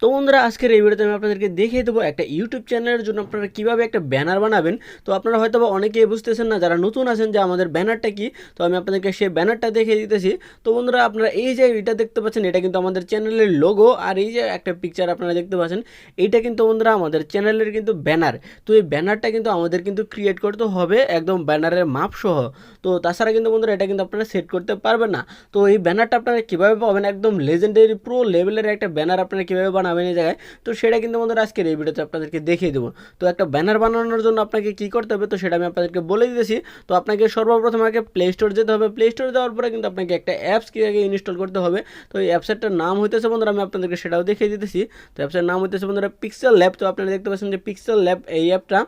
তো বন্ধুরা আজকের এই ভিডিওতে আমি আপনাদেরকে দেখিয়ে দেবো একটা ইউটিউব চ্যানেলের জন্য আপনারা কিভাবে একটা ব্যানার বানাবেন। তো আপনারা হয়তো বা অনেকেই বুঝতেছেন না, যারা নতুন আছেন, যে আমাদের ব্যানারটা কি। তো আমি আপনাদেরকে সেই ব্যানারটা দেখিয়ে দিতেছি। তো বন্ধুরা আপনারা এই যে এটা দেখতে পাচ্ছেন, এটা কিন্তু আমাদের চ্যানেলের লোগো, আর এই যে একটা পিকচার আপনারা দেখতে পাচ্ছেন, এইটা কিন্তু বন্ধুরা আমাদের চ্যানেলের কিন্তু ব্যানার। তো এই ব্যানারটা কিন্তু আমাদের কিন্তু ক্রিয়েট করতে হবে একদম ব্যানারের মাপ সহ। তো তাছাড়া কিন্তু বন্ধুরা এটা কিন্তু আপনারা সেট করতে পারবেন না। তো এই ব্যানারটা আপনারা কীভাবে পাবেন, একদম লেজেন্ডারি প্রো লেভেলের একটা ব্যানার আপনারা কীভাবে বানাবেন এই জায়গায়, তো সেটা কিন্তু বন্ধুরা আজকের এই ভিডিওতে আপনাদেরকে দেখিয়ে দেবো। তো একটা ব্যানার বানানোর জন্য আপনাকে কী করতে হবে, তো সেটা আমি আপনাদেরকে বলে দিতেছি। তো আপনাকে সর্বপ্রথম আগে প্লে স্টোর যেতে হবে। প্লে স্টোর যাওয়ার পরে কিন্তু আপনাকে একটা অ্যাপস কি আগে ইনস্টল করতে হবে। তো এই অ্যাপসেরটার নাম হইতেছে বন্ধুরা, আমি আপনাদেরকে সেটাও দেখিয়ে দিতেছি। তো অ্যাপসের নাম হইতেছে বন্ধুরা পিক্সেল ল্যাব। তো আপনারা দেখতে পাচ্ছেন যে পিক্সেল ল্যাব এই অ্যাপটা,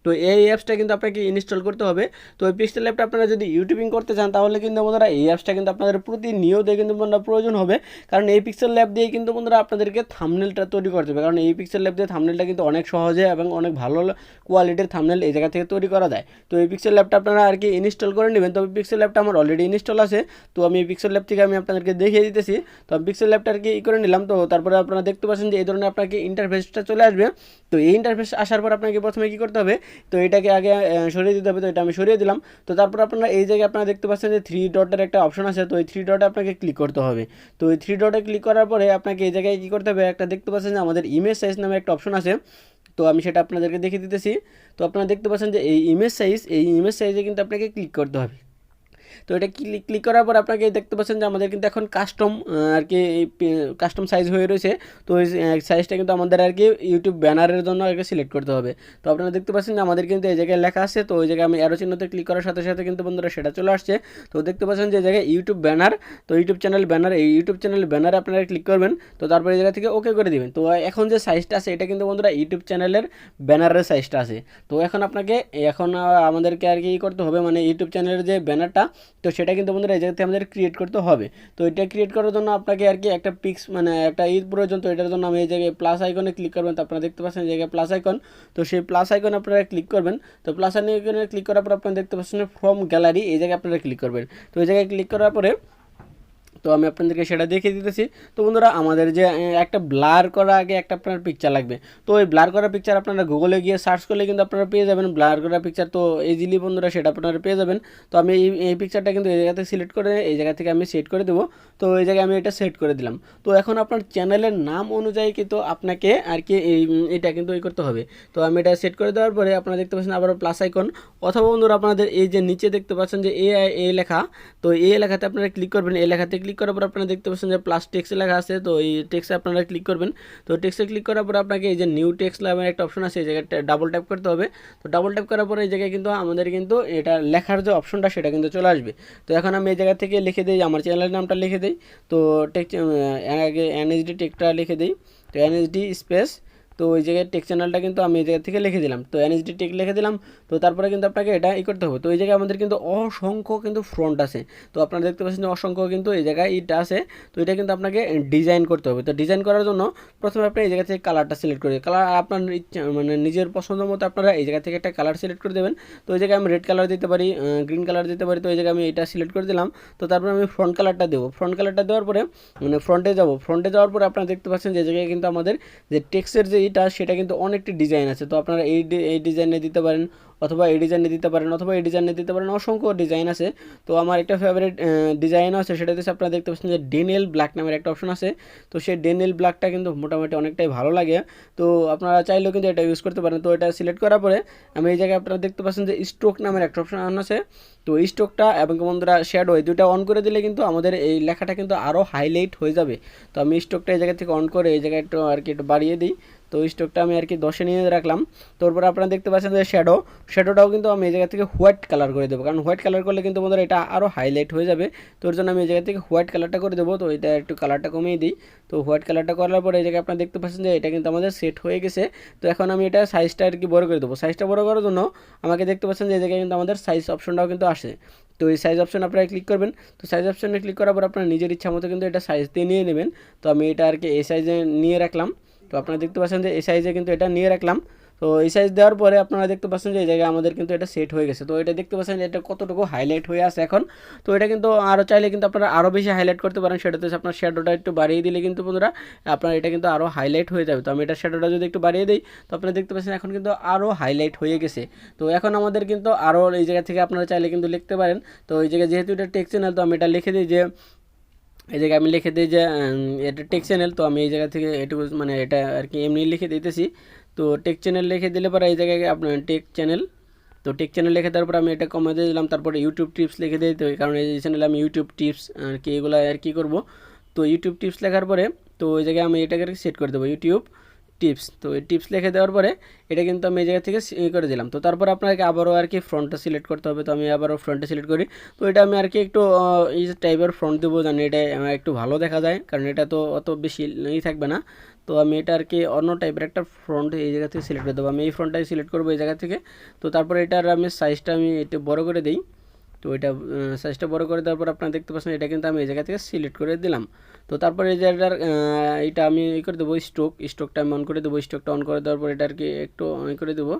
তো এই অ্যাপসটা কিন্তু আপনাকে ইনস্টল করতে হবে। তো এই পিক্সেল ল্যাবটা আপনারা যদি ইউটিউবিং করতে চান, তাহলে কিন্তু বন্ধুরা এই অ্যাপসটা কিন্তু আপনাদের প্রতিনিয়ত কিন্তু বন্ধুরা প্রয়োজন হবে। কারণ এই পিক্সেল ল্যাব দিয়ে কিন্তু বন্ধুরা আপনাদেরকে থাম্বনেলটা তৈরি করতে হবে। কারণ এই পিক্সেল ল্যাব দিয়ে থাম্বনেলটা কিন্তু অনেক সহজে এবং অনেক ভালো কোয়ালিটির থাম্বনেল এই জায়গা থেকে তৈরি করা যায়। তো এই পিক্সেল ল্যাবটা আপনারা আর কি ইনস্টল করে নেবেন। তবে পিক্সেল ল্যাবটা আমার অলরেডি ইনস্টল আছে। তো আমি পিক্সেল ল্যাব থেকে আমি আপনাদেরকে দেখিয়ে দিতেছি। তো আমি পিক্সেল ল্যাবটা আর কি করে নিলাম। তো তারপরে আপনারা দেখতে পাচ্ছেন যে এই ধরনের আপনাকে ইন্টারফেসটা চলে আসবে। তো এই ইন্টারফেস আসার পর আপনাকে প্রথমে কী করতে হবে, তো এটাকে আগে সরিয়ে দিতে হবে। তো এটা আমি সরিয়ে দিলাম। তো তারপর আপনারা এই জায়গায় আপনারা দেখতে পাচ্ছেন যে 3 ডটের একটা অপশন আছে। তো এই 3 ডটে আপনাকে ক্লিক করতে হবে। তো এই 3 ডটে ক্লিক করার পরে আপনাকে এই জায়গায় কী করতে হবে, একটা দেখতে পাচ্ছেন যে আমাদের ইমেজ সাইজ নামে একটা অপশন আছে। তো আমি সেটা আপনাদেরকে দেখিয়ে দিতেছি। তো আপনারা দেখতে পাচ্ছেন যে এই ইমেজ সাইজে কিন্তু আপনাকে ক্লিক করতে হবে। তো এটা ক্লিক করার পর আপনাকে দেখতে পাচ্ছেন যে আমাদের কিন্তু এখন কাস্টম আর কি কাস্টম সাইজ হয়ে রয়েছে। তো এই সাইজটা কিন্তু আমাদের আর কি ইউটিউব ব্যানারের জন্য আর কি সিলেক্ট করতে হবে। তো আপনারা দেখতে পাচ্ছেন যে আমাদের কিন্তু এই জায়গায় লেখা আছে। তো ওই জায়গায় আমি অ্যারো চিহ্নতে ক্লিক করার সাথে সাথে কিন্তু বন্ধুরা সেটা চলে আসছে। তো দেখতে পাচ্ছেন যে এই জায়গায় ইউটিউব ব্যানার, তো ইউটিউব চ্যানেল ব্যানার, এই ইউটিউব চ্যানেল ব্যানারে আপনারা ক্লিক করবেন। তো তারপরে এই জায়গা থেকে ওকে করে দিবেন। তো এখন যে সাইজটা আছে এটা কিন্তু বন্ধুরা ইউটিউব চ্যানেলের ব্যানারের সাইজটা আছে। তো এখন আপনাকে আমাদেরকে আর কি করতে হবে, মানে ইউটিউব চ্যানেলের যে ব্যানারটা, তো সেটা কিন্তু বন্ধুরা এই জায়গাতে আমাদের ক্রিয়েট করতে হবে। তো এটা ক্রিয়েট করার জন্য আপনাকে আর কি একটা মানে একটা প্রয়োজন। তো এটার জন্য আমি এই জায়গায় প্লাস আইকনে ক্লিক করবেন। তো আপনারা দেখতে পাচ্ছেন এই জায়গায় প্লাস আইকন। তো সেই প্লাস আইকনে আপনারা ক্লিক করবেন। তো প্লাস আইকনে ক্লিক করার পর আপনারা দেখতে পাচ্ছেন ফ্রম গ্যালারি, এই জায়গায় আপনারা ক্লিক করবেন। তো এই জায়গায় ক্লিক করার পরে তো আমি আপনাদেরকে সেটা দেখিয়ে দিতেছি। তো বন্ধুরা আমাদের যে একটা ব্লার করা আগে একটা আপনার পিকচার লাগবে। তো ওই ব্লার করা পিকচার আপনারা গুগলে গিয়ে সার্চ করলে কিন্তু আপনারা পেয়ে যাবেন ব্লার করা পিকচার। তো ইজিলি বন্ধুরা সেটা আপনারা পেয়ে যাবেন। তো আমি এই পিকচারটা কিন্তু এই জায়গাতে সিলেক্ট করে এই জায়গা থেকে আমি সেট করে দেবো। তো এই জায়গায় আমি এটা সেট করে দিলাম। তো এখন আপনার চ্যানেলের নাম অনুযায়ী কিন্তু আপনাকে আর কি এটা কিন্তু করতে হবে। তো আমি এটা সেট করে দেওয়ার পরে আপনারা দেখতে পাচ্ছেন আবারও প্লাস আইকন, অথবা বন্ধুরা আপনাদের এই যে নিচে দেখতে পাচ্ছেন যে এ লেখা, তো এই লেখাতে আপনারা ক্লিক করবেন। এই লেখাতে ক্লিক করার পর আপনারা দেখতে পাচ্ছেন যে প্লাস টেক্সট লেখা আছে। তো এই টেক্সটে আপনারা ক্লিক করবেন। তো টেক্সটে ক্লিক করার পর আপনাকে এই যে নিউ টেক্সট নামের একটা অপশন আছে, এই জায়গাটা ডাবল ট্যাপ করতে হবে। তো ডাবল ট্যাপ করার পরে এই জায়গায় কিন্তু আমাদের কিন্তু এটা লেখার যে অপশনটা সেটা কিন্তু চলে আসবে। তো এখন আমি এই জায়গা থেকে লিখে দিই, আমার চ্যানেলের নামটা লিখে দিই। তো টেক্সট আগে NHD টেকটা লিখে দিই। তো NHD স্পেস, তো ওই জায়গায় টেক চ্যানেলটা কিন্তু আমি এই জায়গা থেকে লিখে দিলাম। তো NHD টেক লিখে দিলাম। তো তারপরে কিন্তু আপনাকে এটা করতে হবে। তো এই জায়গায় আমাদের কিন্তু অসংখ্য কিন্তু ফ্রন্ট আছে। তো আপনারা দেখতে পাচ্ছেন যে অসংখ্য কিন্তু এই জায়গায় এটা আছে। তো এটা কিন্তু আপনাকে ডিজাইন করতে হবে। তো ডিজাইন করার জন্য প্রথমে আপনি এই জায়গা থেকে কালারটা সিলেক্ট করে, কালার আপনার মানে নিজের পছন্দ মতো আপনারা এই জায়গা থেকে একটা কালার সিলেক্ট করে দেবেন। তো এই জায়গায় আমি রেড কালার দিতে পারি, গ্রিন কালার দিতে পারি। তো এই জায়গায় আমি এটা সিলেক্ট করে দিলাম। তো তারপরে আমি ফ্রন্ট কালারটা দেবো। ফ্রন্ট কালারটা দেওয়ার পরে মানে ফ্রন্টে যাওয়ার পরে আপনারা দেখতে পাচ্ছেন যে জায়গায় কিন্তু আমাদের যে টেক্সটের যে এটা সেটা কিন্তু অনেকটি ডিজাইন আছে। তো আপনারা এই ডিজাইনে দিতে পারেন, অথবা এই ডিজাইনে দিতে পারেন, অথবা এই ডিজাইনে দিতে পারেন। অসংখ্য ডিজাইন আছে। তো আমার একটা ফেভারিট ডিজাইনও আছে, সেটা হচ্ছে আপনারা দেখতে পাচ্ছেন যে ডেনিয়েল ব্ল্যাক নামের একটা অপশন আছে। তো সেই ডেনিয়েল ব্ল্যাকটা কিন্তু মোটামুটি অনেকটাই ভালো লাগে। তো আপনারা চাইলেও কিন্তু এটা ইউজ করতে পারেন। তো এটা সিলেক্ট করার পরে আমি এই জায়গায় আপনারা দেখতে পাচ্ছেন যে স্ট্রোক নামের একটা অপশন আছে। তো এই স্ট্রোকটা এবং বন্ধুরা শ্যাডো, এই দুটো অন করে দিলে কিন্তু আমাদের এই লেখাটা কিন্তু আরও হাইলাইট হয়ে যাবে। তো আমি স্ট্রোকটা এই জায়গা থেকে অন করে এই জায়গায় একটু আর কি একটু বাড়িয়ে দিই। তো স্ট্রোকটা আমি আর কি 10-এ নিয়ে রাখলাম। তারপরে আপনারা দেখতে পাচ্ছেন যে শ্যাডোটাও কিন্তু আমি এই জায়গা থেকে হোয়াইট কালার করে দেবো। কারণ হোয়াইট কালার করলে কিন্তু বন্ধুরা এটা আরও হাইলাইট হয়ে যাবে। তো ওর জন্য আমি এই জায়গা থেকে হোয়াইট কালারটা করে দেবো। তো এটা একটু কালারটা কমিয়ে দিই। তো হোয়াইট কালারটা করার পরে এই জায়গায় আপনারা দেখতে পাচ্ছেন যে এটা কিন্তু আমাদের সেট হয়ে গেছে। তো এখন আমি এটা সাইজটা আর কি বড় করে দেবো। সাইজটা বড় করার জন্য আমাকে দেখতে পাচ্ছেন যে এই জায়গায় কিন্তু আমাদের সাইজ অপশনটাও কিন্তু আসে। তো এই সাইজ অপশন আপনারা ক্লিক করবেন। তো সাইজ অপশনে ক্লিক করার পর আপনারা নিজের ইচ্ছা মতো কিন্তু এটা সাইজ দিয়ে নিয়ে নেবেন। তো আমি এটা আর কি এই সাইজে নিয়ে রাখলাম। তো আপনারা দেখতে পাচ্ছেন যে এই সাইজে কিন্তু এটা নিয়ে রাখলাম। তো এই সাইজ দেওয়ার পরে আপনারা দেখতে পাচ্ছেন যে এই জায়গায় আমাদের কিন্তু এটা সেট হয়ে গেছে। তো এটা দেখতে পাচ্ছেন যে এটা কতটুকু হাইলাইট হয়ে আছে এখন। তো এটা কিন্তু আরও চাইলে কিন্তু আপনারা আরও বেশি হাইলাইট করতে পারেন, সেটাতে আপনার শ্যাডোটা একটু বাড়িয়ে দিলে কিন্তু বন্ধুরা আপনার এটা কিন্তু আরও হাইলাইট হয়ে যাবে। তো আমি এটা শ্যাডোটা যদি একটু বাড়িয়ে দিই তো আপনারা দেখতে পাচ্ছেন এখন কিন্তু আরও হাইলাইট হয়ে গেছে। তো এখন আমাদের কিন্তু আরও এই জায়গা থেকে আপনারা চাইলে কিন্তু লিখতে পারেন। তো এই জায়গায় যেহেতু এটা টেক্সট চ্যানেল, তো আমি এটা লিখে দিই যে এই জায়গায় আমি লিখে দিই যে এটা টেক চ্যানেল। তো আমি এই জায়গা থেকে এটুকু মানে এটা আর কি এমনি লিখে দিতেছি। তো টেক চ্যানেল লিখে দিলে পরে এই জায়গায় আপনার টেক চ্যানেল, তো টেক চ্যানেল লিখে দেওয়ার পর আমি এটা কমে দিয়ে দিলাম। তারপরে ইউটিউব টিপস লিখে দিই, তো কারণ এই চ্যানেলে আমি ইউটিউব টিপস আর কি এগুলো আর কি করব। তো ইউটিউব টিপস লেখার পরে তো এই জায়গায় আমি এটাকে সেট করে দেবো ইউটিউব টিপস। তো এই টিপস লিখে দেওয়ার পরে এটা কিন্তু আমি এই জায়গা থেকে করে দিলাম। তো তারপর আপনাকে আবারও আর কি ফ্রন্টটা সিলেক্ট করতে হবে। তো আমি আবারও ফ্রন্টটা সিলেক্ট করি। তো এটা আমি আর কি একটু এই টাইপের ফ্রন্ট দেবো, জানি এটা আমার একটু ভালো দেখা যায়, কারণ এটা তো অত বেশি থাকবে না। তো আমি এটা আর কি অন্য টাইপের একটা ফ্রন্ট এই জায়গা থেকে সিলেক্ট করে দেবো। আমি এই ফ্রন্টটাই সিলেক্ট করবো এই জায়গা থেকে। তো তারপরে এটার আমি সাইজটা আমি একটু বড় করে দিই। তো এটা সাইজটা বড় করে দেওয়ার পর আপনারা দেখতে পাচ্ছেন এটা কিন্তু আমি এই জায়গা থেকে সিলেক্ট করে দিলাম। তো তারপরে এই জায়গাটার এটা আমি করে দেবো স্ট্রোকটা আমি অন করে দেবো। স্ট্রোকটা অন করে দেওয়ার পর এটা আর কি একটু অন করে দেবো।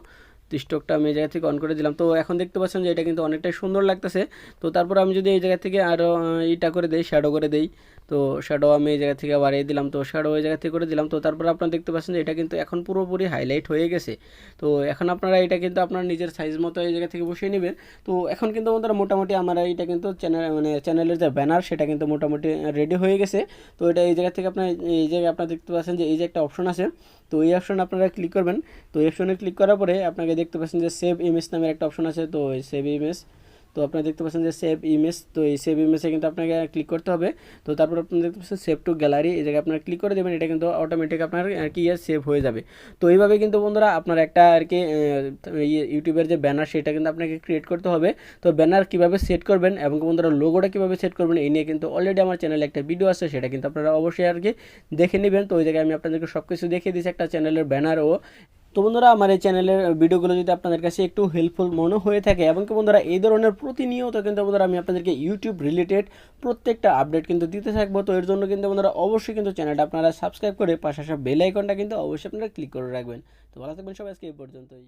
তো স্ট্রোকটা আমি এই জায়গা থেকে অন করে দিলাম। তো এখন দেখতে পাচ্ছেন যে এটা কিন্তু অনেকটাই সুন্দর লাগতেছে। তো তারপর আমি যদি এই জায়গা থেকে আরও এটা করে দেই, শ্যাডো করে দেই, তো শ্যাডো আমি এই জায়গা থেকে বাড়িয়ে দিলাম। তো শ্যাডো এই জায়গা থেকে করে দিলাম। তো তারপর আপনারা দেখতে পাচ্ছেন যে এটা কিন্তু এখন পুরোপুরি হাইলাইট হয়ে গেছে। তো এখন আপনারা এটা কিন্তু আপনার নিজের সাইজ মতো এই জায়গা থেকে বসিয়ে নেবেন। তো এখন কিন্তু আমাদের মোটামুটি আমার এটা কিন্তু চ্যানেলের যে ব্যানার সেটা কিন্তু মোটামুটি রেডি হয়ে গেছে। তো এটা এই জায়গা থেকে আপনার এই জায়গায় আপনারা দেখতে পাচ্ছেন যে এই যে একটা অপশন আছে, তো এই অপশনে আপনারা ক্লিক করবেন। তো এই অপশনে ক্লিক করার পরে আপনাকে দেখতে পাচ্ছেন যে সেভ ইমেজ নামের একটা অপশন আছে। তো এই সেভ ইমেজ, তো আপনারা দেখতে পাচ্ছেন যে সেভ ইমেজ, তো এই সেভ ইমেজে কিন্তু আপনাকে ক্লিক করতে হবে। তো তারপর আপনারা দেখতে পাচ্ছেন সেভ টু গ্যালারি, এই জায়গায় আপনারা ক্লিক করে দেবেন। এটা কিন্তু অটোমেটিক আপনার আর কি সেভ হয়ে যাবে। তো এইভাবে কিন্তু বন্ধুরা আপনার একটা আর কি ইউটিউবের যে ব্যানার সেটা কিন্তু আপনাকে ক্রিয়েট করতে হবে। তো ব্যানার কীভাবে সেট করবেন এবং বন্ধুরা লোগোটা কীভাবে সেট করবেন এই নিয়ে কিন্তু অলরেডি আমার চ্যানেলে একটা ভিডিও আছে, সেটা কিন্তু আপনারা অবশ্যই আর কি দেখে নেবেন। তো ওই জায়গায় আমি আপনাদেরকে সব কিছু দেখিয়ে দিয়েছি একটা চ্যানেলের ব্যানারও। তো বন্ধুরা আমার এই চ্যানেলের ভিডিওগুলো যদি আপনাদের কাছে একটু হেল্পফুল মনে হয়ে থাকে এবং কি বন্ধুরা এই ধরনের প্রতিনিয়ত কিন্তু বন্ধুরা আমি আপনাদেরকে ইউটিউব রিলেটেড প্রত্যেকটা আপডেট কিন্তু দিতে থাকবো। তো এর জন্য কিন্তু বন্ধুরা অবশ্যই কিন্তু চ্যানেলটা আপনারা সাবস্ক্রাইব করে পাশে আসা বেল আইকনটা কিন্তু অবশ্যই আপনারা ক্লিক করে রাখবেন। তো ভালো থাকবেন সবাই, আজকে এই পর্যন্তই।